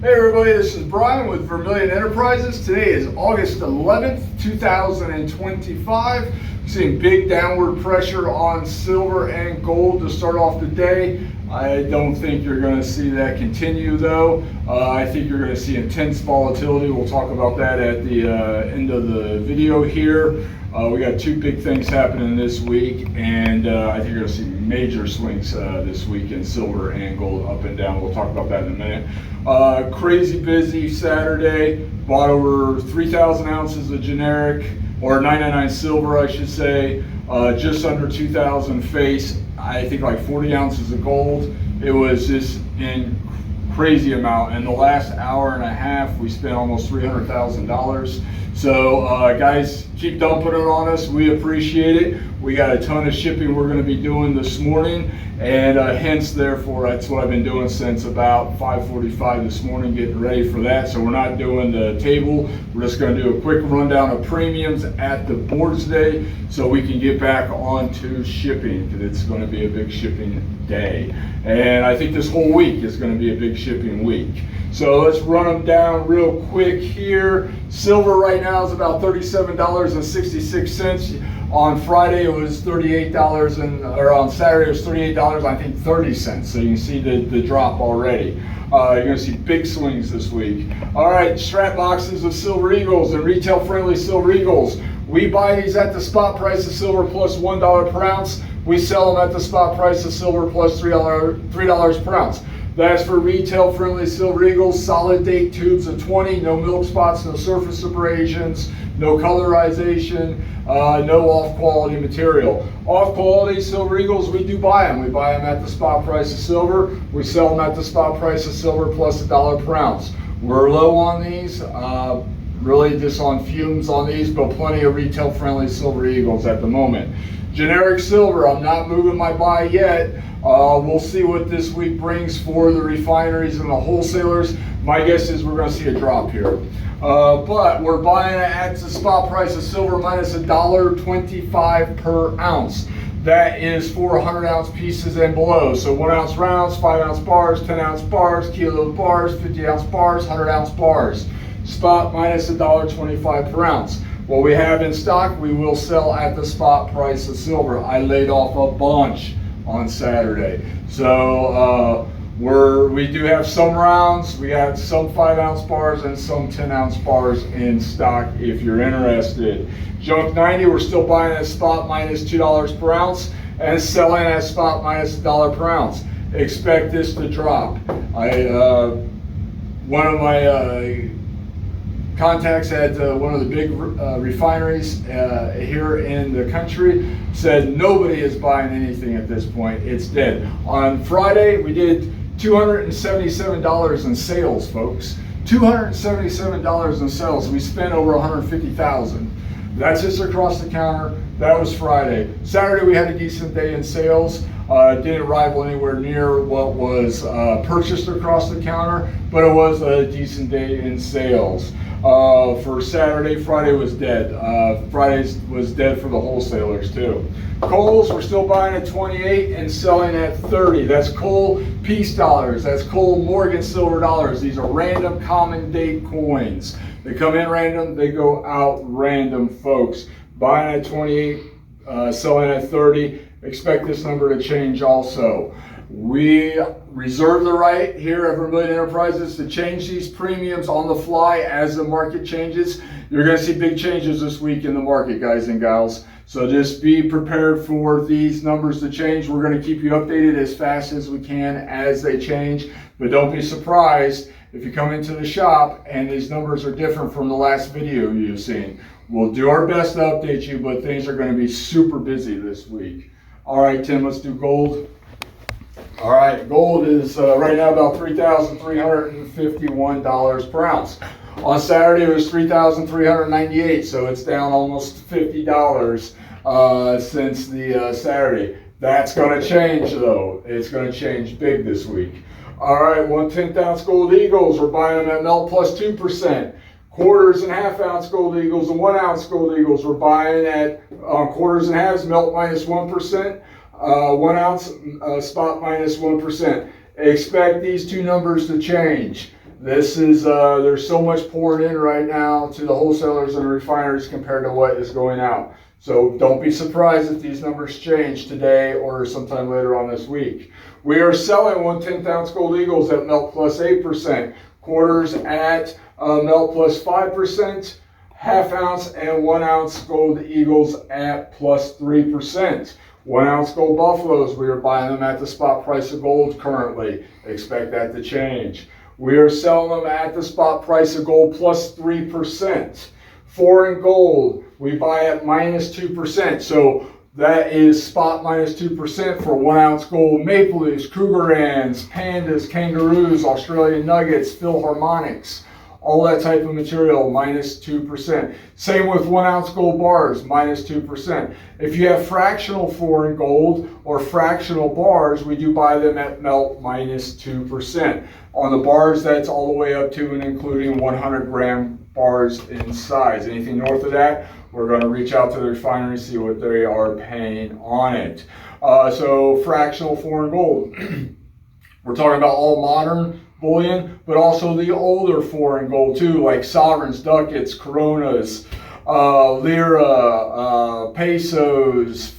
Hey everybody, this is Brian with Vermillion Enterprises. Today is August 11th, 2025. Seeing big downward pressure on silver and gold to start off the day. I don't think you're going to see that continue though. I think you're going to see intense volatility. We'll talk about that at the end of the video here. We got two big things happening this week, and I think you're going to see major swings this week in silver and gold up and down. We'll talk about that in a minute. Crazy busy Saturday. Bought over 3,000 ounces of generic, or 999 silver I should say, just under 2,000 face. I think like 40 ounces of gold. It was just in crazy amount. In the last hour and a half, we spent almost $300,000. So guys, keep dumping it on us. We appreciate it. We got a ton of shipping we're going to be doing this morning, and hence, therefore, that's what I've been doing since about 5:45 this morning, getting ready for that. So we're not doing the table. We're just going to do a quick rundown of premiums at the board today, so we can get back onto shipping, because it's going to be a big shipping day. And I think this whole week is going to be a big shipping week. So let's run them down real quick here. Silver right now is about $37.66. On Friday it was $38, or on Saturday it was $38, I think 30 cents. So you can see the drop already. You're going to see big swings this week. All right, strap boxes of Silver Eagles and retail friendly Silver Eagles. We buy these at the spot price of silver plus $1 per ounce. We sell them at the spot price of silver plus $3 per ounce. That's for retail friendly Silver Eagles, solid date tubes of 20, no milk spots, no surface abrasions, no colorization, no off quality material. Off quality Silver Eagles, we do buy them. We buy them at the spot price of silver. We sell them at the spot price of silver plus $1 per ounce. We're low on these, really just on fumes on these, but plenty of retail friendly Silver Eagles at the moment. Generic silver, I'm not moving my buy yet. We'll see what this week brings for the refineries and the wholesalers. My guess is we're going to see a drop here. But we're buying it at the spot price of silver minus $1.25 per ounce. That is for 100 ounce pieces and below. So 1 ounce rounds, 5 ounce bars, 10 ounce bars, kilo bars, 50 ounce bars, 100 ounce bars. Spot minus $1.25 per ounce. What we have in stock, we will sell at the spot price of silver. I laid off a bunch on Saturday. So we do have some rounds. We have some 5 ounce bars and some 10 ounce bars in stock if you're interested. Junk 90, we're still buying at spot minus $2 per ounce and selling at spot minus $1 per ounce. Expect this to drop. One of my contacts at one of the big refineries here in the country said nobody is buying anything at this point. It's dead. On Friday, we did $277 in sales, folks. $277 in sales. We spent over $150,000. That's just across the counter. That was Friday. Saturday, we had a decent day in sales. Didn't rival anywhere near what was purchased across the counter, but it was a decent day in sales. For Saturday, Friday was dead. Friday was dead for the wholesalers too. Coals, we're still buying at 28 and selling at 30. That's coal peace dollars. That's coal Morgan silver dollars. These are random common date coins. They come in random, they go out random, folks. Buying at 28, selling at 30. Expect this number to change also. We reserve the right here at Vermillion Enterprises to change these premiums on the fly as the market changes. You're going to see big changes this week in the market, guys and gals. So just be prepared for these numbers to change. We're going to keep you updated as fast as we can as they change. But don't be surprised if you come into the shop and these numbers are different from the last video you've seen. We'll do our best to update you, but things are going to be super busy this week. All right, Tim, let's do gold. All right, gold is right now about $3,351 per ounce. On Saturday, it was $3,398, so it's down almost $50 since the Saturday. That's going to change, though. It's going to change big this week. All right, 1/10 ounce gold eagles, we're buying them at melt plus 2%. Quarters and half ounce gold eagles and 1 ounce gold eagles, we're buying at quarters and halves, melt minus 1%. 1 ounce spot minus 1%. Expect these two numbers to change. This is, there's so much pouring in right now to the wholesalers and the refineries compared to what is going out. So don't be surprised if these numbers change today or sometime later on this week. We are selling 1/10 ounce gold eagles at melt plus 8%, quarters at melt plus 5%, half ounce and 1 ounce gold eagles at plus 3%. 1 ounce gold buffaloes, we are buying them at the spot price of gold currently. Expect that to change. We are selling them at the spot price of gold plus 3%. Foreign gold, we buy at minus 2%. So that is spot minus 2% for 1 ounce gold maple leafs, Krugerrands, pandas, kangaroos, Australian nuggets, Philharmonics, all that type of material, minus 2%. Same with 1 ounce gold bars, minus 2%. If you have fractional foreign gold or fractional bars, we do buy them at melt minus 2%. On the bars, that's all the way up to and including 100 gram bars in size. Anything north of that, we're going to reach out to the refinery and see what they are paying on it. So fractional foreign gold. We're talking about all modern bullion, but also the older foreign gold too, like sovereigns, ducats, coronas, lira, pesos,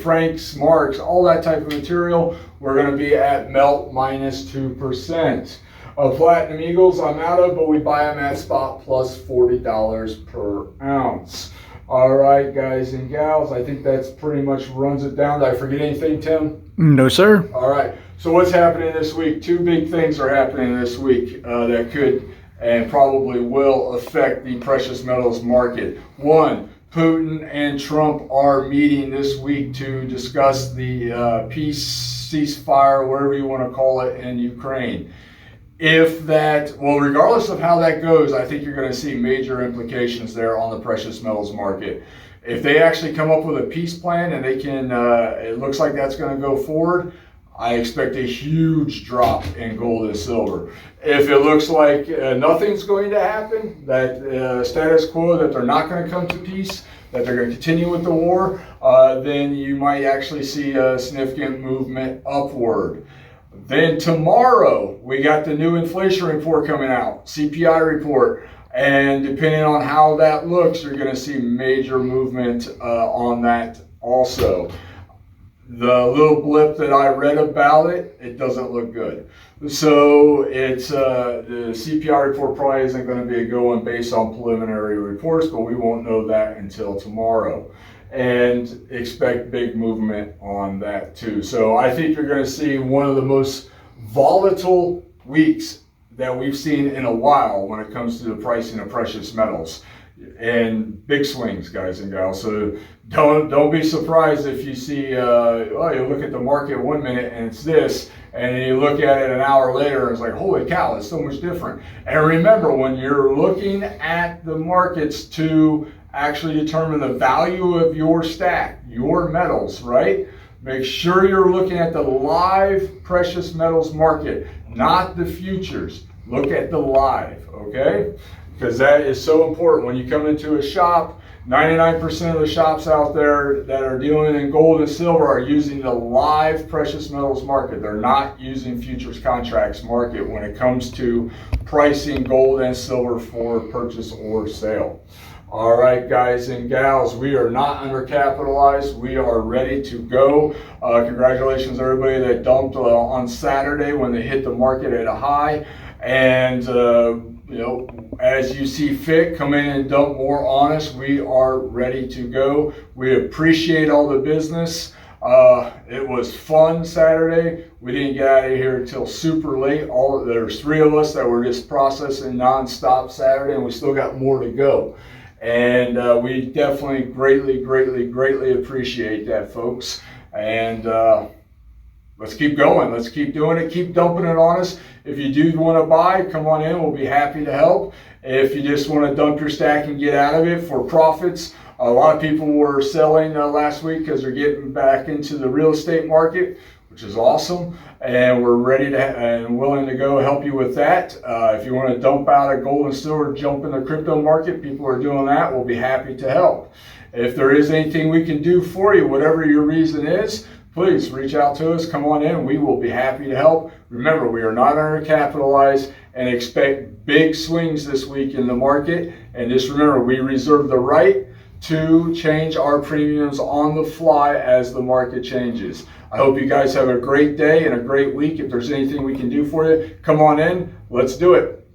francs, marks, all that type of material. We're going to be at melt minus 2%. Platinum eagles I'm out of, but we buy them at spot plus $40 per ounce. All right, guys and gals, I think that's pretty much runs it down. Did I forget anything, Tim? No, sir. All right. So what's happening this week? Two big things are happening this week that could and probably will affect the precious metals market. One, Putin and Trump are meeting this week to discuss the peace, ceasefire, whatever you want to call it, in Ukraine. Regardless of how that goes, I think you're going to see major implications there on the precious metals market. If they actually come up with a peace plan and they can, it looks like that's going to go forward, I expect a huge drop in gold and silver. If it looks like nothing's going to happen, that status quo, that they're not going to come to peace, that they're going to continue with the war, then you might actually see a significant movement upward. Then tomorrow, we got the new inflation report coming out, CPI report. And depending on how that looks, you're going to see major movement on that also. The little blip that I read about it, it doesn't look good. So it's the CPI report probably isn't going to be a good one based on preliminary reports, but we won't know that until tomorrow. And expect big movement on that too. So I think you're going to see one of the most volatile weeks that we've seen in a while when it comes to the pricing of precious metals, and big swings, guys and gals. So don't be surprised if you see you look at the market 1 minute and it's this, and then you look at it an hour later and it's like, holy cow, it's so much different. And remember, when you're looking at the markets to actually determine the value of your stack, your metals, right? Make sure you're looking at the live precious metals market, not the futures. Look at the live, okay? Because that is so important. When you come into a shop, 99% of the shops out there that are dealing in gold and silver are using the live precious metals market. They're not using futures contracts market when it comes to pricing gold and silver for purchase or sale. All right, guys and gals, we are not undercapitalized. We are ready to go. Congratulations, everybody that dumped on Saturday when they hit the market at a high. And, as you see fit, come in and dump more on us. We are ready to go. We appreciate all the business. It was fun Saturday. We didn't get out of here until super late. There's 3 of us that were just processing nonstop Saturday, and we still got more to go. And we definitely greatly appreciate that, folks. And let's keep going. Let's keep doing it. Keep dumping it on us. If you do want to buy, come on in. We'll be happy to help. If you just want to dump your stack and get out of it for profits, a lot of people were selling last week because they're getting back into the real estate market, which is awesome. And we're ready to and willing to go help you with that. If you want to dump out of gold and silver, jump in the crypto market, people are doing that. We'll be happy to help. If there is anything we can do for you, whatever your reason is, please reach out to us. Come on in. We will be happy to help. Remember, we are not undercapitalized, and expect big swings this week in the market. And just remember, we reserve the right to change our premiums on the fly as the market changes. I hope you guys have a great day and a great week. If there's anything we can do for you, come on in. Let's do it.